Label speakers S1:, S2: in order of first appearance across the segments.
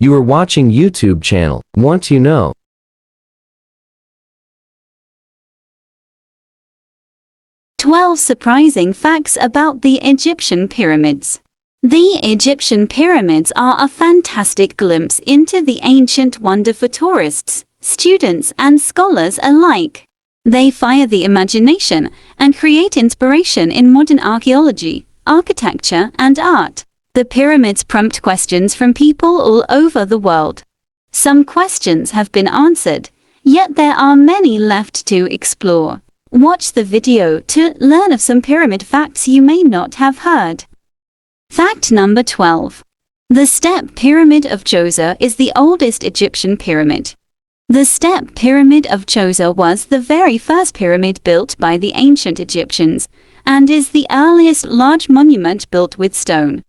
S1: You are watching YouTube channel. Want you know?
S2: "12 Surprising Facts About the Egyptian Pyramids." The Egyptian pyramids are a fantastic glimpse into the ancient wonder for tourists, students, and scholars alike. They fire the imagination and create inspiration in modern archaeology, architecture, and art. The pyramids prompt questions from people all over the world. Some questions have been answered, yet there are many left to explore. Watch the video to learn of some pyramid facts you may not have heard. Fact number 12. The Step Pyramid of Djoser is the oldest Egyptian pyramid. The Step Pyramid of Djoser was the very first pyramid built by the ancient Egyptians, and is the earliest large monument built with stone.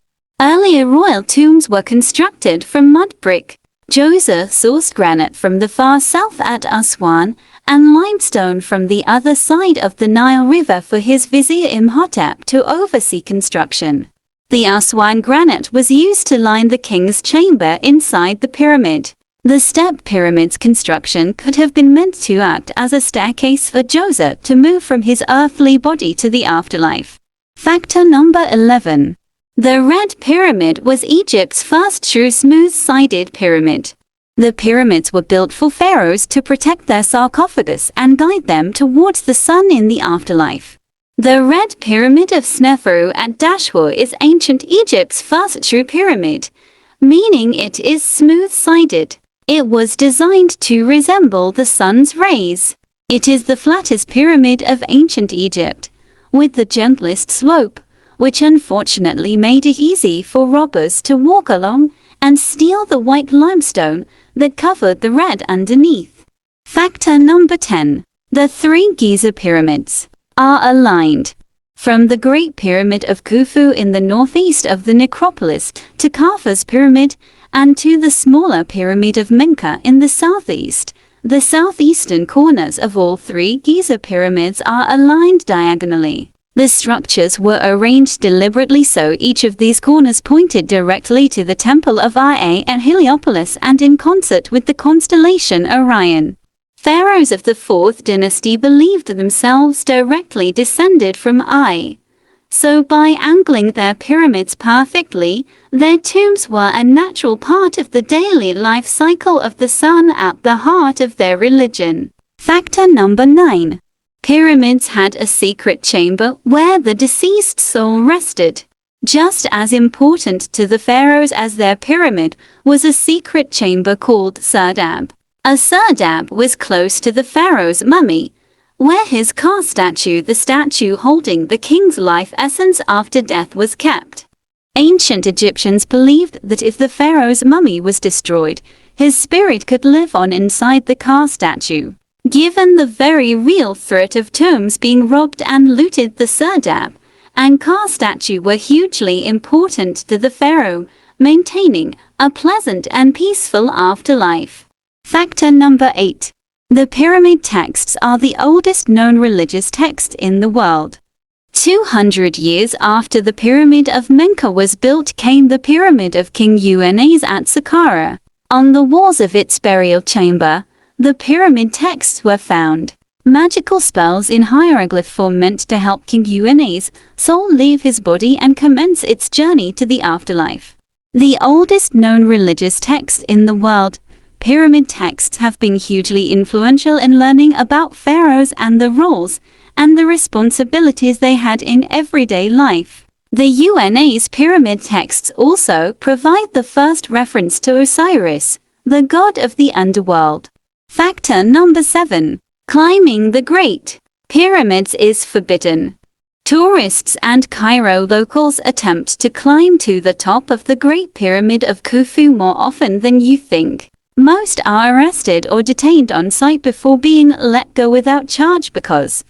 S2: Earlier royal tombs were constructed from mud brick. Djoser sourced granite from the far south at Aswan, and limestone from the other side of the Nile River for his vizier Imhotep to oversee construction. The Aswan granite was used to line the king's chamber inside the pyramid. The Step Pyramid's construction could have been meant to act as a staircase for Djoser to move from his earthly body to the afterlife. Factor number 11. The Red Pyramid was Egypt's first true smooth-sided pyramid. The pyramids were built for pharaohs to protect their sarcophagus and guide them towards the sun in the afterlife. The Red Pyramid of Sneferu at Dashur is ancient Egypt's first true pyramid, meaning it is smooth-sided. It was designed to resemble the sun's rays. It is the flattest pyramid of ancient Egypt, with the gentlest slope, which unfortunately made it easy for robbers to walk along and steal the white limestone that covered the red underneath. Factor number 10. The three Giza pyramids are aligned. From the Great Pyramid of Khufu in the northeast of the necropolis to Khafu's pyramid, and to the smaller Pyramid of Menka in the southeast, the southeastern corners of all three Giza pyramids are aligned diagonally. The structures were arranged deliberately so each of these corners pointed directly to the temple of Ia at Heliopolis and in concert with the constellation Orion. Pharaohs of the 4th dynasty believed themselves directly descended from Eye. So by angling their pyramids perfectly, their tombs were a natural part of the daily life cycle of the sun at the heart of their religion. Factor number 9. Pyramids had a secret chamber where the deceased soul rested. Just as important to the pharaohs as their pyramid was a secret chamber called Serdab. A serdab was close to the pharaoh's mummy, where his car statue, the statue holding the king's life essence after death, was kept. Ancient Egyptians believed that if the pharaoh's mummy was destroyed, his spirit could live on inside the car statue. Given the very real threat of tombs being robbed and looted, the serdab and car statue were hugely important to the pharaoh, maintaining a pleasant and peaceful afterlife. Factor number 8. The pyramid texts are the oldest known religious text in the world. 200 years after the Pyramid of Menka was built came the Pyramid of King Unas at Saqqara. On the walls of its burial chamber, the pyramid texts were found. Magical spells in hieroglyph form meant to help King Unas' soul leave his body and commence its journey to the afterlife. The oldest known religious text in the world, pyramid texts have been hugely influential in learning about pharaohs and the roles and the responsibilities they had in everyday life. The UNA's pyramid texts also provide the first reference to Osiris, the god of the underworld. Factor number 7. Climbing the Great Pyramids is forbidden. Tourists and Cairo locals attempt to climb to the top of the Great Pyramid of Khufu more often than you think. Most are arrested or detained on site before being let go without charge because,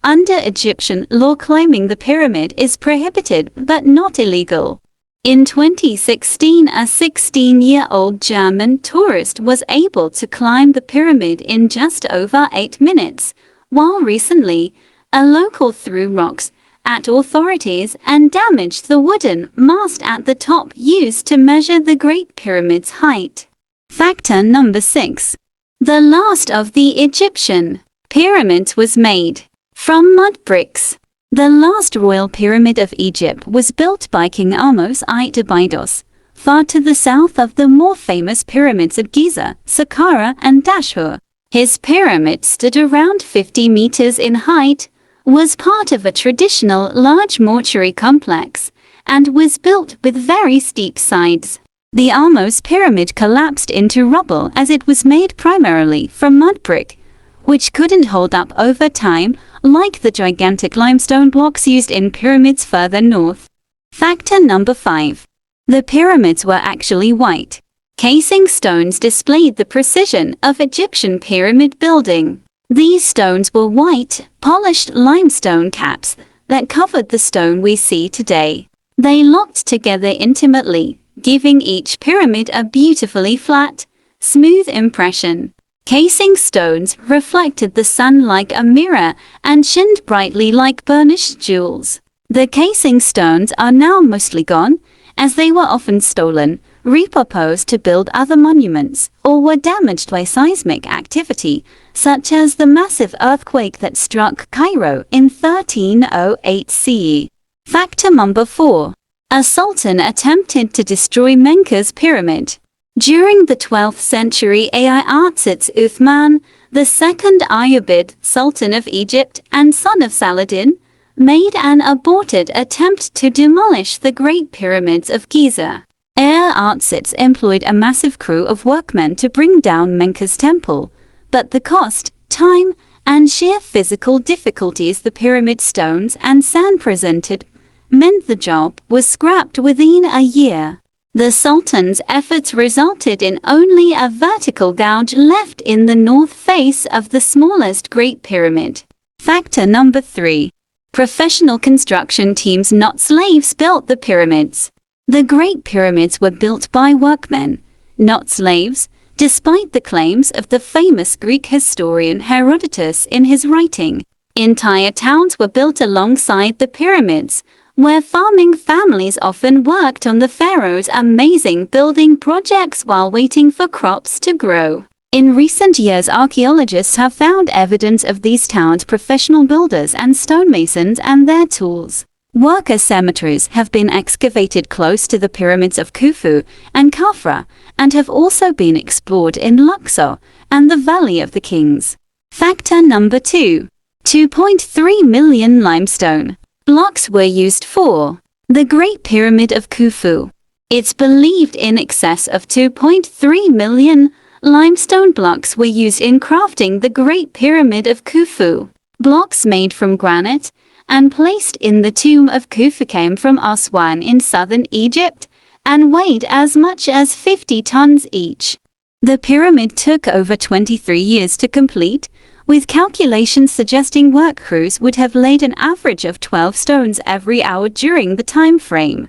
S2: under Egyptian law, climbing the pyramid is prohibited but not illegal. In 2016, a 16-year-old German tourist was able to climb the pyramid in just over 8 minutes, while recently, a local threw rocks at authorities and damaged the wooden mast at the top used to measure the Great Pyramid's height. Factor number 6. The last of the Egyptian pyramids was made from mud bricks. The last royal pyramid of Egypt was built by King Ahmose I Abydos, far to the south of the more famous pyramids of Giza, Saqqara, and Dashur. His pyramid stood around 50 meters in height, was part of a traditional large mortuary complex, and was built with very steep sides. The Ahmose pyramid collapsed into rubble as it was made primarily from mud brick, which couldn't hold up over time, like the gigantic limestone blocks used in pyramids further north. Factor number 5. The pyramids were actually white. Casing stones displayed the precision of Egyptian pyramid building. These stones were white, polished limestone caps that covered the stone we see today. They locked together intimately, giving each pyramid a beautifully flat, smooth impression. Casing stones reflected the sun like a mirror and shined brightly like burnished jewels. The casing stones are now mostly gone, as they were often stolen, repurposed to build other monuments, or were damaged by seismic activity, such as the massive earthquake that struck Cairo in 1308 CE. Factor number 4. A sultan attempted to destroy Menka's pyramid. During the 12th century Ayyubids Uthman, the second Ayyubid Sultan of Egypt and son of Saladin, made an aborted attempt to demolish the Great Pyramids of Giza. Ayyubids employed a massive crew of workmen to bring down Menka's temple, but the cost, time, and sheer physical difficulties the pyramid stones and sand presented meant the job was scrapped within a year. The Sultan's efforts resulted in only a vertical gouge left in the north face of the smallest Great Pyramid. Factor number 3. Professional construction teams, not slaves, built the pyramids. The Great Pyramids were built by workmen, not slaves, despite the claims of the famous Greek historian Herodotus in his writing. Entire towns were built alongside the pyramids, where farming families often worked on the pharaoh's amazing building projects while waiting for crops to grow. In recent years, archaeologists have found evidence of these towns' professional builders and stonemasons and their tools. Worker cemeteries have been excavated close to the pyramids of Khufu and Khafra, and have also been explored in Luxor and the Valley of the Kings. Factor number 2. 2.3 million limestone blocks were used for the Great Pyramid of Khufu. It's believed in excess of 2.3 million limestone blocks were used in crafting the Great Pyramid of Khufu. Blocks made from granite and placed in the tomb of Khufu came from Aswan in southern Egypt and weighed as much as 50 tons each. The pyramid took over 23 years to complete, with calculations suggesting work crews would have laid an average of 12 stones every hour during the time frame.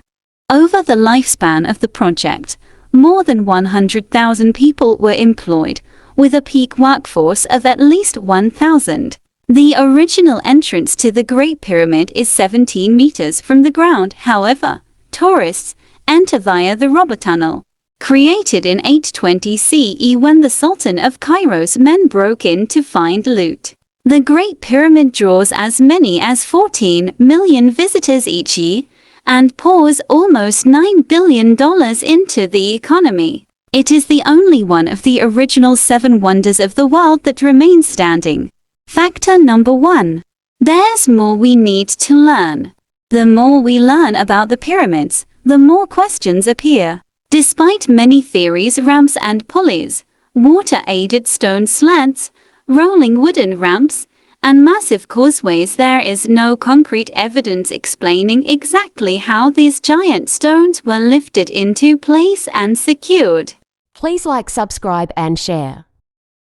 S2: Over the lifespan of the project, more than 100,000 people were employed, with a peak workforce of at least 1,000. The original entrance to the Great Pyramid is 17 meters from the ground. However, tourists enter via the rubber tunnel, created in 820 CE when the Sultan of Cairo's men broke in to find loot. The Great Pyramid draws as many as 14 million visitors each year and pours almost $9 billion into the economy. It is the only one of the original 7 wonders of the world that remains standing. Factor number 1. There's more we need to learn. The more we learn about the pyramids, the more questions appear. Despite many theories, ramps and pulleys, water-aided stone sleds, rolling wooden ramps, and massive causeways, there is no concrete evidence explaining exactly how these giant stones were lifted into place and secured.
S3: Please like, subscribe and share.